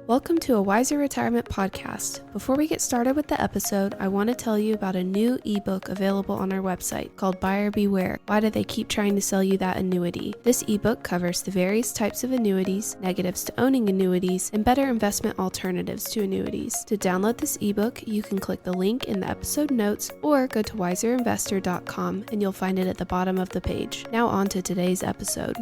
Welcome to a Wiser Retirement podcast. Before we get started with the episode, I want to tell you about a new ebook available on our website called Buyer Beware. Why do they keep trying to sell you that annuity? This ebook covers the various types of annuities, negatives to owning annuities, and better investment alternatives to annuities. To download this ebook, you can click the link in the episode notes or go to wiserinvestor.com and you'll find it at the bottom of the page. Now on to today's episode.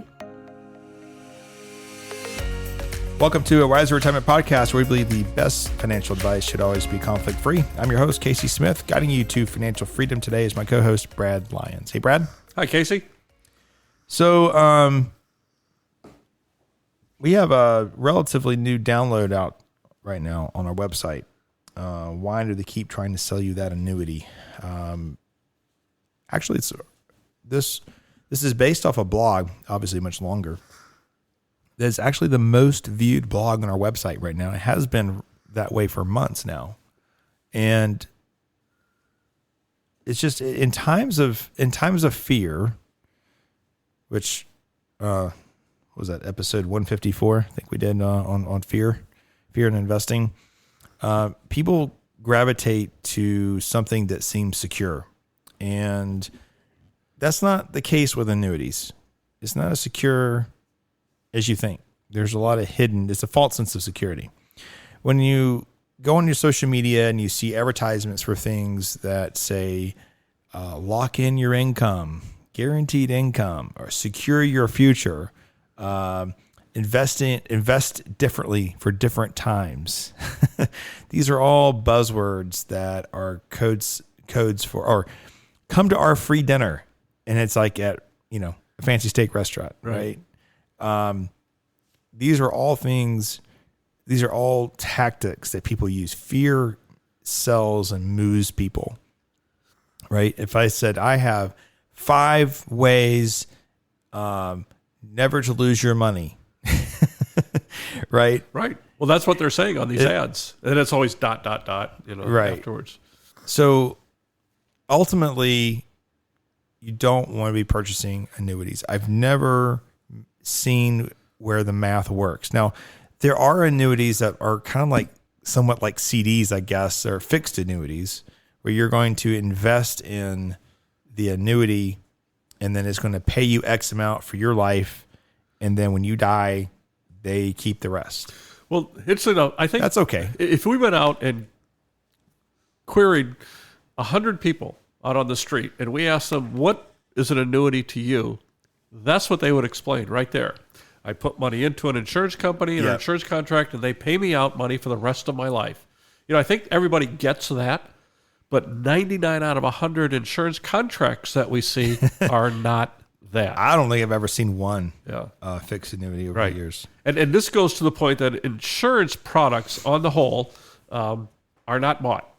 Welcome to a Wiser Retirement Podcast, where we believe the best financial advice should always be conflict-free. I'm your host, Casey Smith. Guiding you to financial freedom today is my co-host, Brad Lyons. Hey, Brad. Hi, Casey. So, we have a relatively new download out right now on our website. Why do they keep trying to sell you that annuity? Actually, this is based off a blog, obviously much longer. That's actually the most viewed blog on our website right now. It has been that way for months now. And it's just in times of fear, which what was that, episode 154? I think we did on fear and investing. People gravitate to something that seems secure. And that's not the case with annuities. It's not as secure as you think. There's a lot of it's a false sense of security. When you go on your social media and you see advertisements for things that say, lock in your income, guaranteed income, or secure your future, invest differently for different times. These are all buzzwords that are codes for, or come to our free dinner. And it's like at, a fancy steak restaurant, right? These are all tactics that people use. Fear sells and moves people, right? If I said, I have 5 ways never to lose your money, right? Right. Well, that's what they're saying on these ads. And it's always ... right. afterwards. So ultimately, you don't want to be purchasing annuities. I've never seen where the math works. Now, there are annuities that are kind of like somewhat like CDs, I guess, or fixed annuities, where you're going to invest in the annuity and then it's going to pay you X amount for your life. And then when you die, they keep the rest. Well, interestingly enough, I think that's okay. If we went out and queried 100 people out on the street and we asked them, what is an annuity to you? That's what they would explain right there. I put money into an insurance company and an insurance contract, and they pay me out money for the rest of my life. I think everybody gets that, but 99 out of 100 insurance contracts that we see are not that. I don't think I've ever seen one fixed annuity over the years. And this goes to the point that insurance products on the whole are not bought.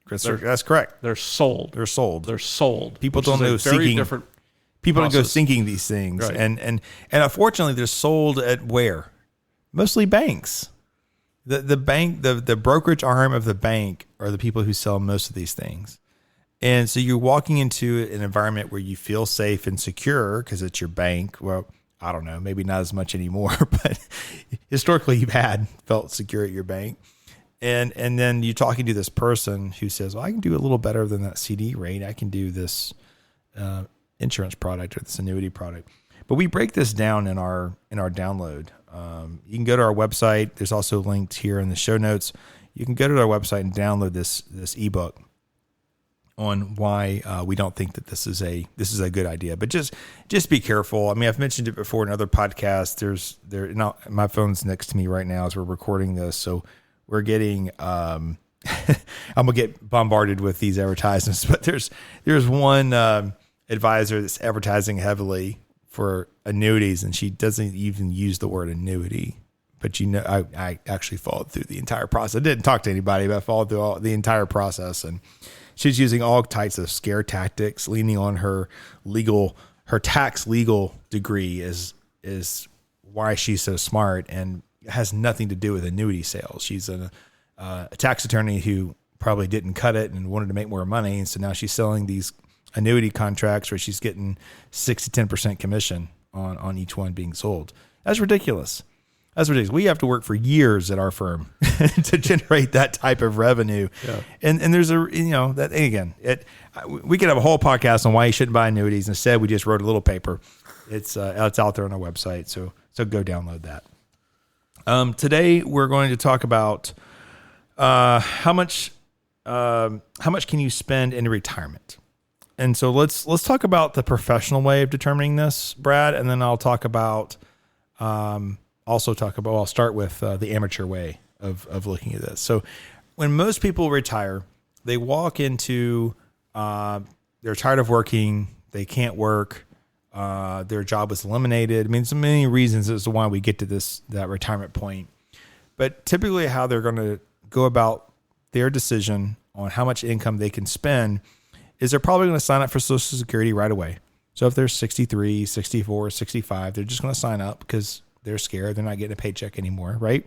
That's correct. They're sold. They're sold. People don't know seeking. People don't go sinking these things. Right. And unfortunately, they're sold at where? Mostly banks. The bank, the brokerage arm of the bank are the people who sell most of these things. And so you're walking into an environment where you feel safe and secure because it's your bank. Well, I don't know, maybe not as much anymore, but historically you've felt secure at your bank. And then you're talking to this person who says, well, I can do a little better than that CD rate. I can do this insurance product or this annuity product. But we break this down in our download. You can go to our website. There's also linked here in the show notes. You can go to our website and download this ebook on why we don't think that this is a good idea. But just be careful. I mean, I've mentioned it before in other podcasts. My phone's next to me right now as we're recording this, so we're getting I'm gonna get bombarded with these advertisements. But there's one advisor that's advertising heavily for annuities, and she doesn't even use the word annuity. But I actually followed through the entire process. I didn't talk to anybody, but I followed through the entire process, and she's using all types of scare tactics, leaning on her tax legal degree is why she's so smart, and it has nothing to do with annuity sales. She's a tax attorney who probably didn't cut it and wanted to make more money, and so now she's selling these annuity contracts where she's getting 6 to 10% commission on each one being sold. That's ridiculous. That's ridiculous. We have to work for years at our firm to generate that type of revenue. Yeah. And there's that again, we could have a whole podcast on why you shouldn't buy annuities. Instead, we just wrote a little paper. It's out there on our website. So go download that. Today we're going to talk about how much can you spend in retirement. And so let's talk about the professional way of determining this, Brad, and then I'll talk about I'll start with the amateur way of looking at this. So when most people retire, they walk into they're tired of working, they can't work, their job was eliminated. I mean, there's many reasons as to why we get to that retirement point. But typically how they're going to go about their decision on how much income they can spend is they're probably going to sign up for Social Security right away. So if they're 63, 64, 65, they're just going to sign up because they're scared. They're not getting a paycheck anymore, right?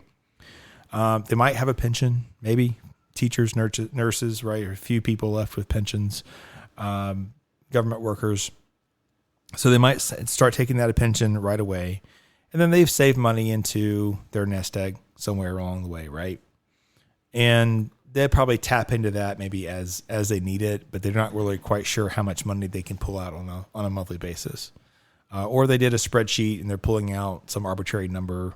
They might have a pension, maybe teachers, nurses, right? Or a few people left with pensions, government workers. So they might start taking that pension right away. And then they've saved money into their nest egg somewhere along the way, right? And they'll probably tap into that maybe as they need it, but they're not really quite sure how much money they can pull out on a monthly basis. Or they did a spreadsheet and they're pulling out some arbitrary number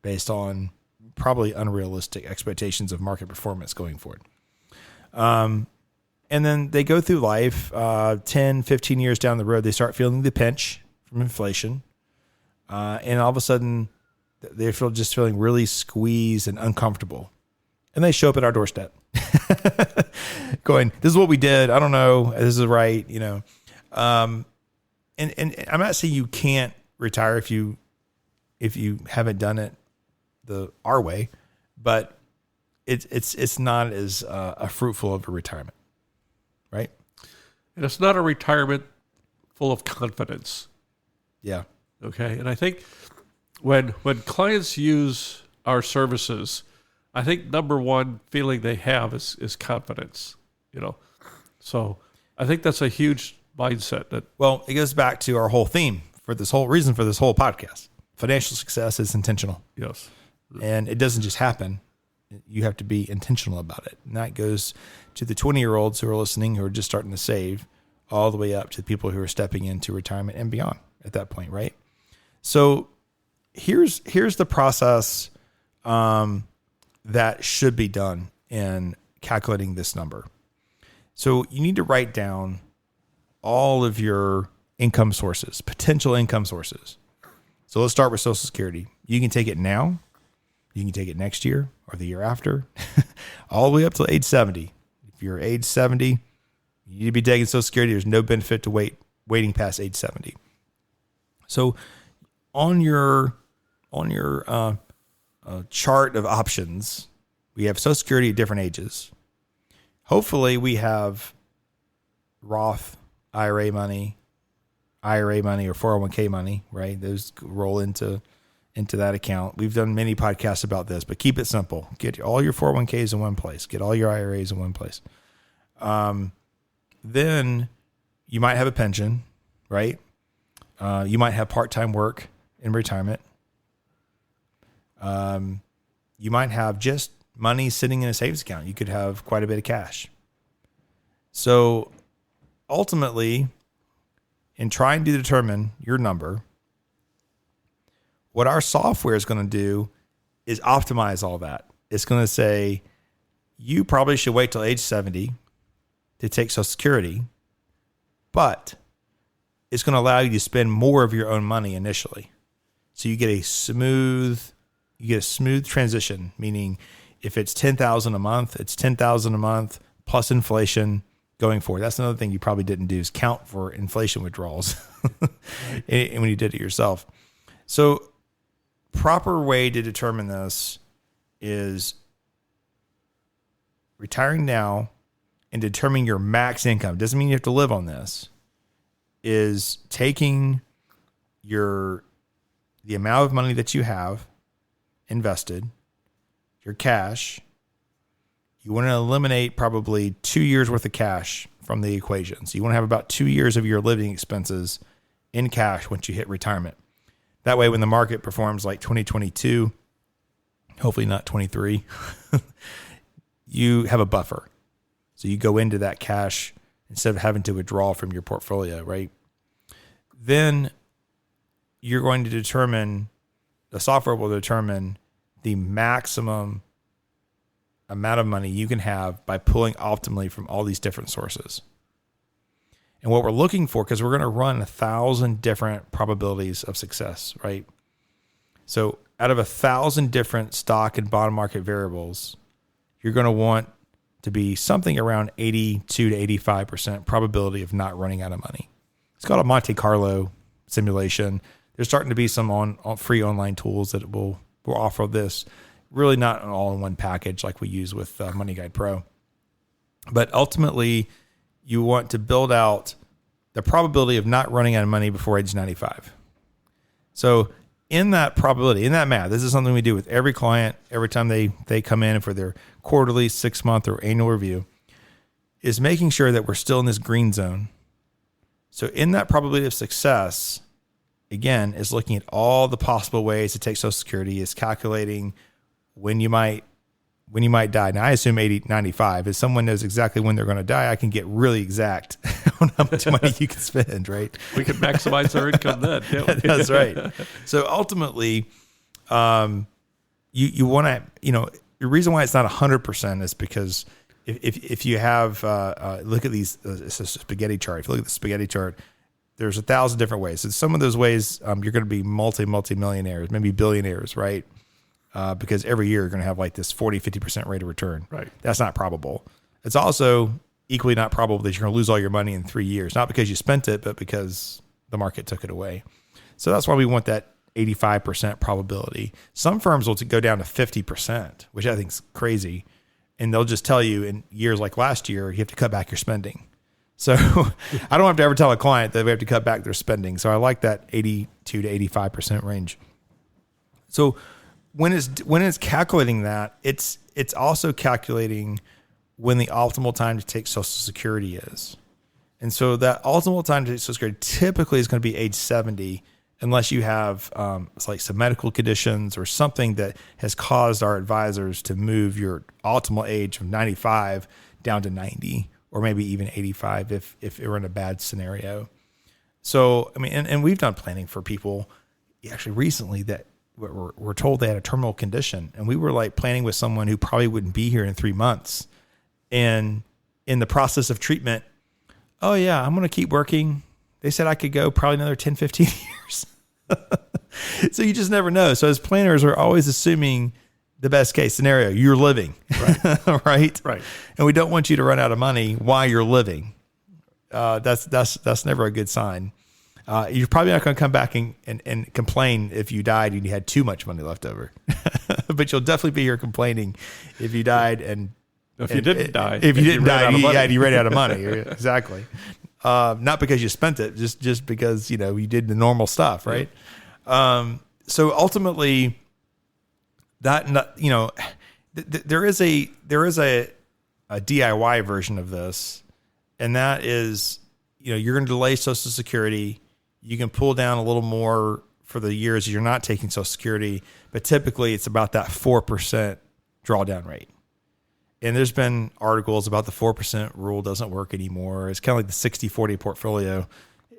based on probably unrealistic expectations of market performance going forward. And then they go through life, 10, 15 years down the road, they start feeling the pinch from inflation. And all of a sudden they're just feeling really squeezed and uncomfortable. And they show up at our doorstep going, this is what we did. I don't know. This is right. And I'm not saying you can't retire if you haven't done it our way, but it's not as fruitful of a retirement, right? And it's not a retirement full of confidence. Yeah. Okay. And I think when clients use our services, I think number one feeling they have is confidence, So I think that's a huge mindset Well, it goes back to our whole theme for this whole reason for this whole podcast. Financial success is intentional. Yes. And it doesn't just happen. You have to be intentional about it. And that goes to the 20-year-olds who are listening, who are just starting to save, all the way up to the people who are stepping into retirement and beyond at that point, right? So here's the process that should be done in calculating this number. So you need to write down all of your income sources, potential income sources. So let's start with Social Security. You can take it now. You can take it next year or the year after, all the way up to age 70. If you're age 70, you need to be taking Social Security. There's no benefit to waiting past age 70. So on your chart of options, we have Social Security at different ages. Hopefully we have Roth IRA money or 401k money, right? Those roll into that account. We've done many podcasts about this, but keep it simple. Get all your 401ks in one place. Get all your IRAs in one place. Then you might have a pension, right? You might have part-time work in retirement. You might have just money sitting in a savings account. You could have quite a bit of cash. So ultimately, in trying to determine your number, what our software is going to do is optimize all that. It's going to say, you probably should wait till age 70 to take Social Security, but it's going to allow you to spend more of your own money initially. So you get a smooth transition, meaning if it's $10,000 a month, it's $10,000 a month plus inflation going forward. That's another thing you probably didn't do, is count for inflation withdrawals and when you did it yourself. So proper way to determine this is retiring now and determining your max income. Doesn't mean you have to live on this. Is taking the amount of money that you have invested, your cash. You want to eliminate probably 2 years worth of cash from the equation. So you want to have about 2 years of your living expenses in cash once you hit retirement. That way, when the market performs like 2022 hopefully not 23, you have a buffer. So you go into that cash instead of having to withdraw from your portfolio, right? Then you're going to determine, the software will determine the maximum amount of money you can have by pulling optimally from all these different sources. And what we're looking for, because we're going to run 1,000 different probabilities of success, right? So out of 1,000 different stock and bond market variables, you're going to want to be something around 82 to 85% probability of not running out of money. It's called a Monte Carlo simulation. There's starting to be some free online tools that will offer this. Really not an all-in-one package like we use with Money Guide Pro. But ultimately, you want to build out the probability of not running out of money before age 95. So in that probability, in that math, this is something we do with every client every time they come in for their quarterly, 6-month, or annual review, is making sure that we're still in this green zone. So in that probability of success, again, is looking at all the possible ways to take Social Security, is calculating when you might die. Now, I assume 95. If someone knows exactly when they're going to die, I can get really exact on how much money you can spend, right? We can maximize our income then, can't we? That's right. So ultimately, you want to, the reason why it's not 100% is because if you have, look at these, it's a spaghetti chart. If you look at the spaghetti chart, there's 1,000 different ways. So some of those ways, you're going to be multi-millionaires, maybe billionaires, right? Because every year you're going to have like this 40, 50% rate of return. Right. That's not probable. It's also equally not probable that you're going to lose all your money in 3 years, not because you spent it, but because the market took it away. So that's why we want that 85% probability. Some firms will go down to 50%, which I think is crazy. And they'll just tell you in years like last year, you have to cut back your spending. So I don't have to ever tell a client that we have to cut back their spending. So I like that 82 to 85% range. So when it's calculating that, it's also calculating when the optimal time to take Social Security is. And so that optimal time to take Social Security typically is going to be age 70, unless you have it's like some medical conditions or something that has caused our advisors to move your optimal age from 95 down to 90, or maybe even 85 if it were in a bad scenario. So, I mean, and we've done planning for people actually recently that we're told they had a terminal condition, and we were like planning with someone who probably wouldn't be here in 3 months. And in the process of treatment, oh yeah, I'm going to keep working. They said I could go probably another 10, 15 years. So you just never know. So as planners, we're always assuming the best case scenario. You're living, right? Right. And we don't want you to run out of money while you're living. That's never a good sign. You're probably not going to come back and complain if you died and you had too much money left over, but you'll definitely be here complaining if you died and if you didn't die, you ran out of money. Exactly. Not because you spent it, just because, you did the normal stuff. Right. So ultimately that, there is a DIY version of this, and that is, you're going to delay Social Security. You can pull down a little more for the years you're not taking Social Security, but typically it's about that 4% drawdown rate. And there's been articles about the 4% rule doesn't work anymore. It's kind of like the 60-40 portfolio.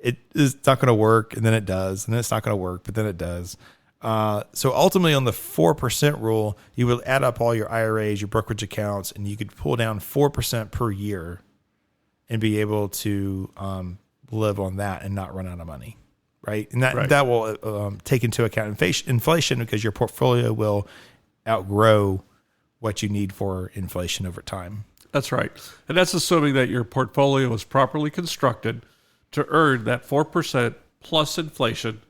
It is not going to work, and then it does, and then it's not going to work, but then it does. So ultimately on the 4% rule, you would add up all your IRAs, your brokerage accounts, and you could pull down 4% per year and be able to live on that and not run out of money, right? And that will take into account inflation, because your portfolio will outgrow what you need for inflation over time. That's right. And that's assuming that your portfolio is properly constructed to earn that 4% plus inflation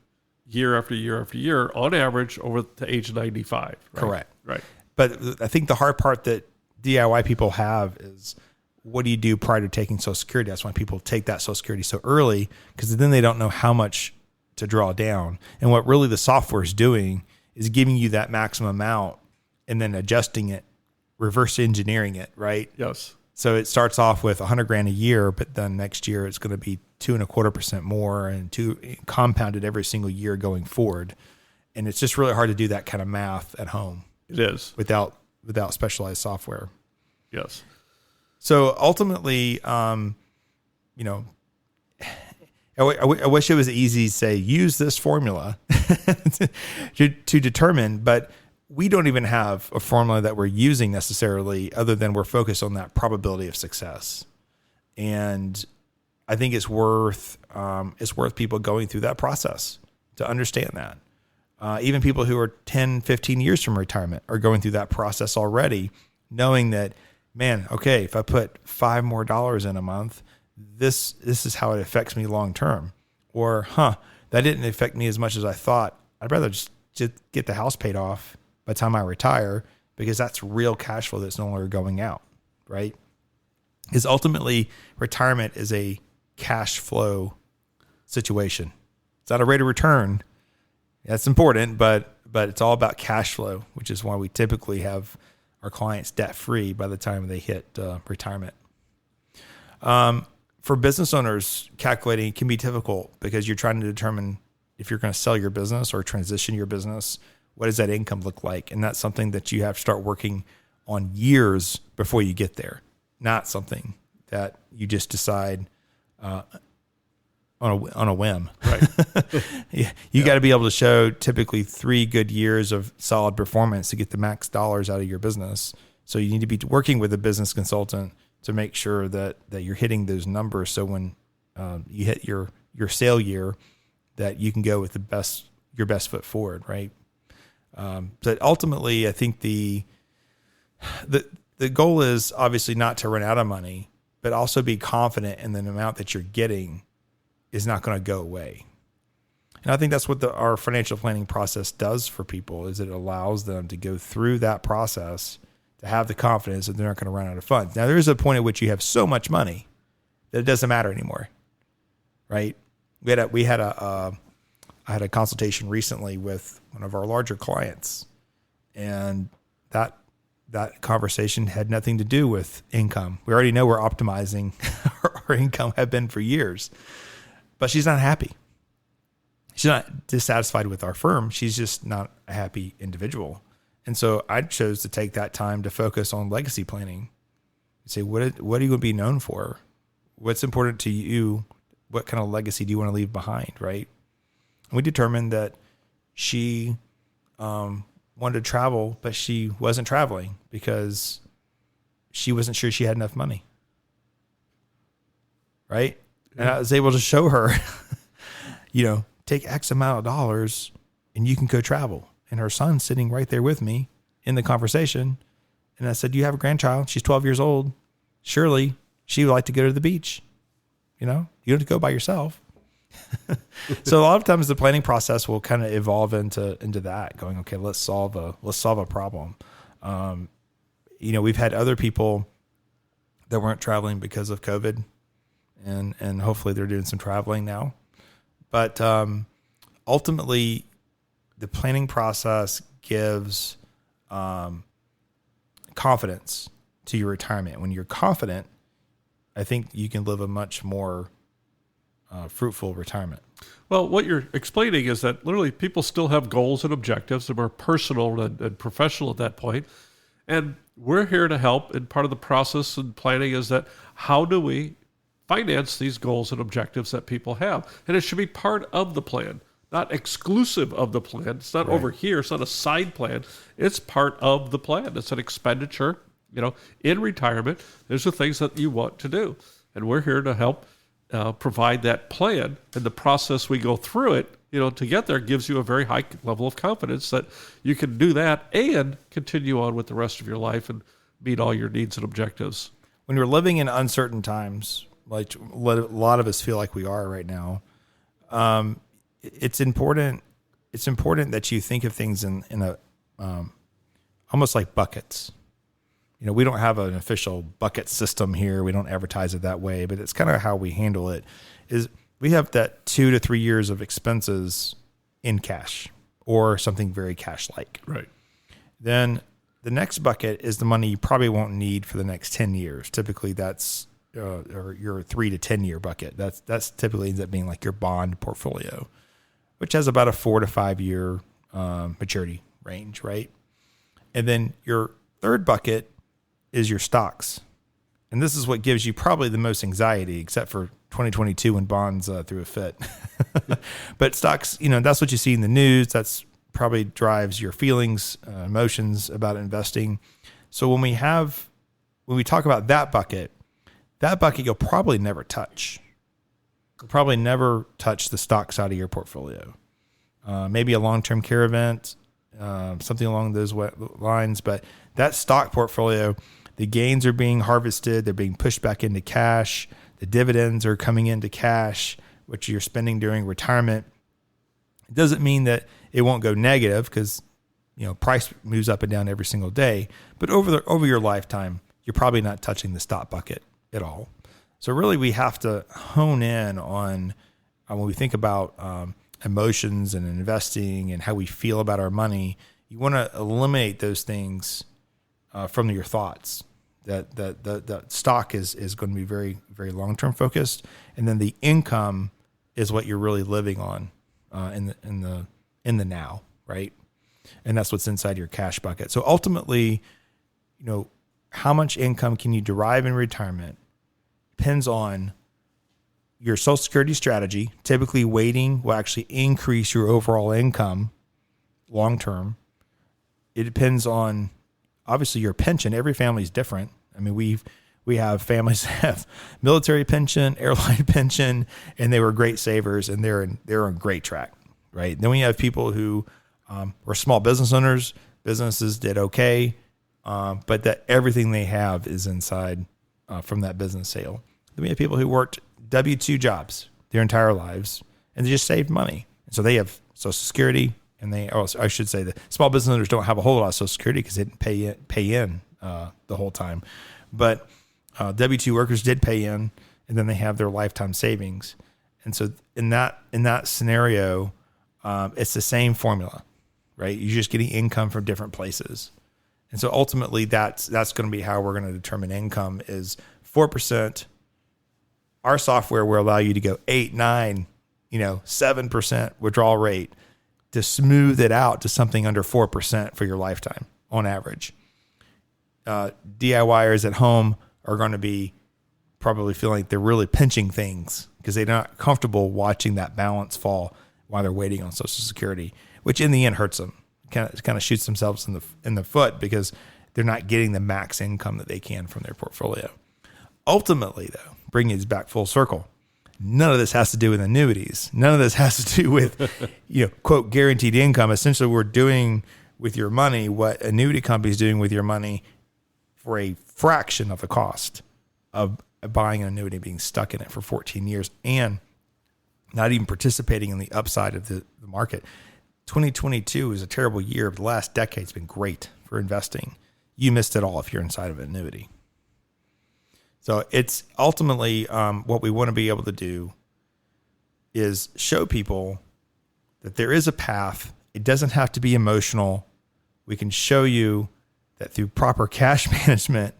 year after year after year on average over to age 95. Right? Correct. Right. But I think the hard part that DIY people have is, what do you do prior to taking Social Security? That's why people take that Social Security so early, because then they don't know how much to draw down. And what really the software is doing is giving you that maximum amount and then adjusting it, reverse engineering it, right? Yes. So it starts off with $100,000 a year, but then next year it's going to be 2.25% more, and compounded every single year going forward. And it's just really hard to do that kind of math at home. It is. without specialized software. Yes. So ultimately, you know, I wish it was easy to say, use this formula to determine, but we don't even have a formula that we're using necessarily, other than we're focused on that probability of success. And I think it's worth people going through that process to understand that. Even people who are 10, 15 years from retirement are going through that process already, knowing that, man, okay, if I put $5 more in a month, this is how it affects me long term. Or, that didn't affect me as much as I thought. I'd rather just get the house paid off by the time I retire, because that's real cash flow that's no longer going out, right? Because ultimately, retirement is a cash flow situation. It's not a rate of return. That's important, but it's all about cash flow, which is why we typically have our clients debt free by the time they hit retirement. For business owners, calculating can be difficult because you're trying to determine if you're going to sell your business or transition your business. What does that income look like? And that's something that you have to start working on years before you get there, not something that you just decide on a whim. Right. You got to be able to show typically 3 good years of solid performance to get the max dollars out of your business. So you need to be working with a business consultant to make sure that you're hitting those numbers. So when you hit your sale year, that you can go with your best foot forward, right? But ultimately, I think the goal is obviously not to run out of money, but also be confident in the amount that you're getting is not going to go away. And I think that's what our financial planning process does for people, is it allows them to go through that process to have the confidence that they're not going to run out of funds. Now, there is a point at which you have so much money that it doesn't matter anymore, right? I had a consultation recently with one of our larger clients, and that conversation had nothing to do with income. We already know we're optimizing our income, have been for years, but she's not happy. She's not dissatisfied with our firm. She's just not a happy individual. And so I chose to take that time to focus on legacy planning. Say, what are you going to be known for? What's important to you? What kind of legacy do you want to leave behind, right? And we determined that she wanted to travel, but she wasn't traveling because she wasn't sure she had enough money, right? And I was able to show her, take X amount of dollars and you can go travel. And her son's sitting right there with me in the conversation. And I said, you have a grandchild. She's 12 years old. Surely she would like to go to the beach. You don't have to go by yourself. So a lot of times the planning process will kind of evolve into that, going, okay, let's solve a problem. We've had other people that weren't traveling because of COVID, and hopefully they're doing some traveling now. But ultimately, the planning process gives confidence to your retirement. When you're confident, I think you can live a much more fruitful retirement. Well, what you're explaining is that literally people still have goals and objectives that are personal and professional at that point. And we're here to help. And part of the process and planning is that how do we finance these goals and objectives that people have? And it should be part of the plan, not exclusive of the plan. It's not over here. It's not a side plan. It's part of the plan. It's an expenditure. In retirement, there's the things that you want to do. And we're here to help provide that plan. And the process we go through it, to get there gives you a very high level of confidence that you can do that and continue on with the rest of your life and meet all your needs and objectives. When you're living in uncertain times, like a lot of us feel like we are right now, it's important that you think of things in a almost like buckets. We don't have an official bucket system here. We don't advertise it that way, but it's kind of how we handle it. Is we have that 2 to 3 years of expenses in cash or something very cash-like. Right. Then the next bucket is the money you probably won't need for the next 10 years. Typically, that's or your 3 to 10 year bucket. That's typically ends up being like your bond portfolio, which has about a 4 to 5 year maturity range, right? And then your third bucket is your stocks. And this is what gives you probably the most anxiety, except for 2022 when bonds threw a fit. But stocks, that's what you see in the news. That's probably drives your feelings, emotions about investing. So when we talk about that bucket you'll probably never touch. You'll probably never touch the stock side of your portfolio. Maybe a long-term care event, something along those lines. But that stock portfolio, the gains are being harvested. They're being pushed back into cash. The dividends are coming into cash, which you're spending during retirement. It doesn't mean that it won't go negative because, price moves up and down every single day. But over your lifetime, you're probably not touching the stock bucket at all. So really we have to hone in on when we think about emotions and investing and how we feel about our money. You want to eliminate those things from your thoughts. That stock is going to be very, very long-term focused. And then the income is what you're really living on in the now, right? And that's what's inside your cash bucket. So ultimately, how much income can you derive in retirement depends on your Social Security strategy. Typically, waiting will actually increase your overall income long term. It depends on, obviously, your pension. Every family is different. I mean, we have families that have military pension, airline pension, and they were great savers, and they're on great track, right? Then we have people who were small business owners. Businesses did okay, but that everything they have is inside from that business sale. Then we have people who worked W-2 jobs their entire lives, and they just saved money. And so they have Social Security, and I should say the small business owners don't have a whole lot of Social Security because they didn't pay in the whole time. But W-2 workers did pay in, and then they have their lifetime savings. And so in that scenario, it's the same formula, right? You're just getting income from different places. And so ultimately that's going to be how we're going to determine income is 4%. Our software will allow you to go 8, 9, 7% withdrawal rate to smooth it out to something under 4% for your lifetime on average. DIYers at home are going to be probably feeling like they're really pinching things because they're not comfortable watching that balance fall while they're waiting on Social Security, which in the end hurts them. Kind of shoots themselves in the foot because they're not getting the max income that they can from their portfolio. Ultimately, though, bringing it back full circle, none of this has to do with annuities. None of this has to do with, quote, guaranteed income. Essentially, we're doing with your money what annuity companies doing with your money for a fraction of the cost of buying an annuity, being stuck in it for 14 years and not even participating in the upside of the market. 2022 is a terrible year, but the last decade's been great for investing. You missed it all if you're inside of an annuity. So it's ultimately what we want to be able to do is show people that there is a path. It doesn't have to be emotional. We can show you that through proper cash management,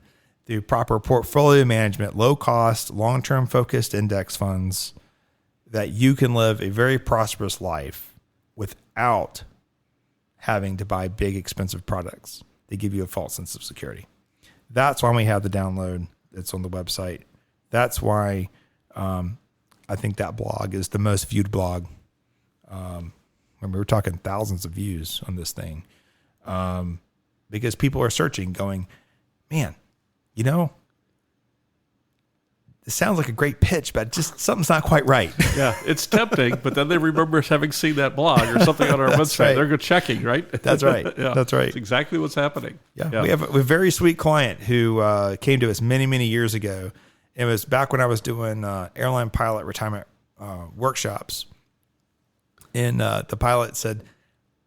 through proper portfolio management, low cost, long-term focused index funds, that you can live a very prosperous life without having to buy big, expensive products. They give you a false sense of security. That's why we have the download that's on the website. That's why I think that blog is the most viewed blog. Remember, we're talking thousands of views on this thing because people are searching, going, man, it sounds like a great pitch, but just something's not quite right. Yeah, it's tempting, but then they remember having seen that blog or something on our website. Right. They're go checking, right? That's right. Yeah, that's right. That's exactly what's happening. Yeah. We have a very sweet client who came to us many, many years ago. It was back when I was doing airline pilot retirement workshops. And the pilot said,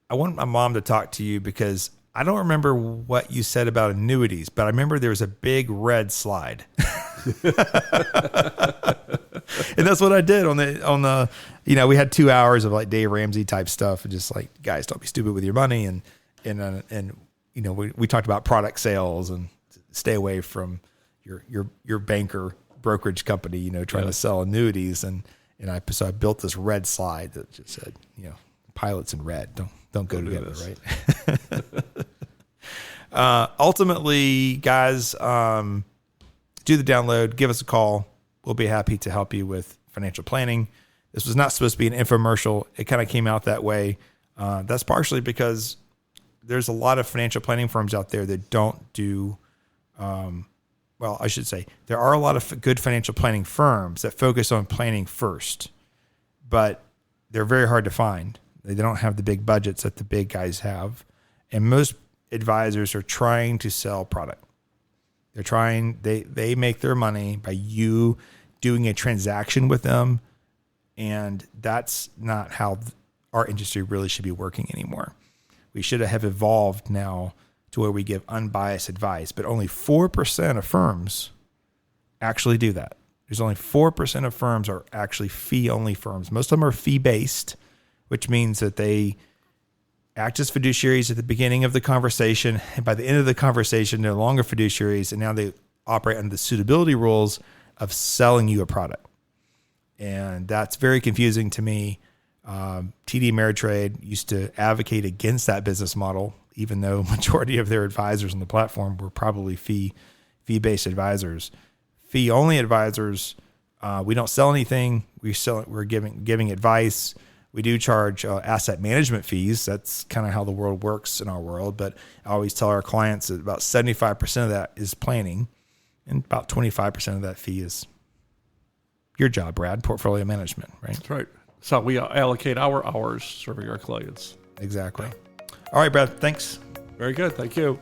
I want my mom to talk to you because I don't remember what you said about annuities, but I remember there was a big red slide. And that's what I did on the, we had 2 hours of like Dave Ramsey type stuff and just like, guys, don't be stupid with your money. And we talked about product sales and stay away from your banker brokerage company, trying to sell annuities. So I built this red slide that just said, pilots in red, don't go together. Right. Ultimately, guys, do the download. Give us a call. We'll be happy to help you with financial planning. This was not supposed to be an infomercial. It kind of came out that way. That's partially because there's a lot of financial planning firms out there that don't do, well, I should say there are a lot of good financial planning firms that focus on planning first, but they're very hard to find. They don't have the big budgets that the big guys have. And most advisors are trying to sell product. They're trying, they make their money by you doing a transaction with them. And that's not how our industry really should be working anymore. We should have evolved now to where we give unbiased advice, but only 4% of firms actually do that. There's only 4% of firms are actually fee-only firms. Most of them are fee-based, which means that they act as fiduciaries at the beginning of the conversation, and by the end of the conversation, they're no longer fiduciaries, and now they operate under the suitability rules of selling you a product. And that's very confusing to me. TD Ameritrade used to advocate against that business model, even though majority of their advisors on the platform were probably fee-based advisors. Fee-only advisors, we don't sell anything. We're giving advice. We do charge asset management fees. That's kind of how the world works in our world. But I always tell our clients that about 75% of that is planning, and about 25% of that fee is your job, Brad, portfolio management, right? That's right. So we allocate our hours serving our clients. Exactly. All right, Brad, thanks. Very good. Thank you.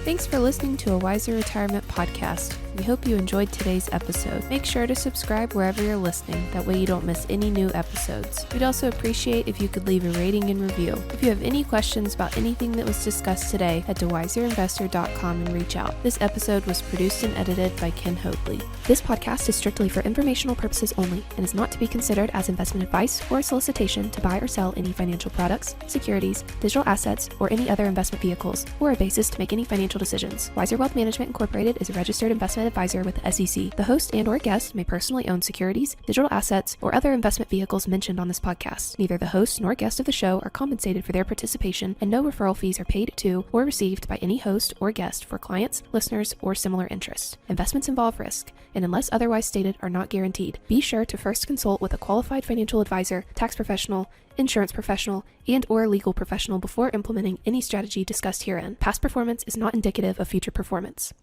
Thanks for listening to a Wiser Retirement podcast. We hope you enjoyed today's episode. Make sure to subscribe wherever you're listening. That way you don't miss any new episodes. We'd also appreciate if you could leave a rating and review. If you have any questions about anything that was discussed today, head to wiserinvestor.com and reach out. This episode was produced and edited by Ken Hoadley. This podcast is strictly for informational purposes only and is not to be considered as investment advice or a solicitation to buy or sell any financial products, securities, digital assets, or any other investment vehicles, or a basis to make any financial decisions. Wiser Wealth Management Incorporated is a registered investment advisor with the SEC. The host and/or guest may personally own securities, digital assets, or other investment vehicles mentioned on this podcast. Neither the host nor guest of the show are compensated for their participation, and no referral fees are paid to or received by any host or guest for clients, listeners, or similar interests. Investments involve risk, and unless otherwise stated, are not guaranteed. Be sure to first consult with a qualified financial advisor, tax professional, insurance professional, and/or legal professional before implementing any strategy discussed herein. Past performance is not indicative of future performance.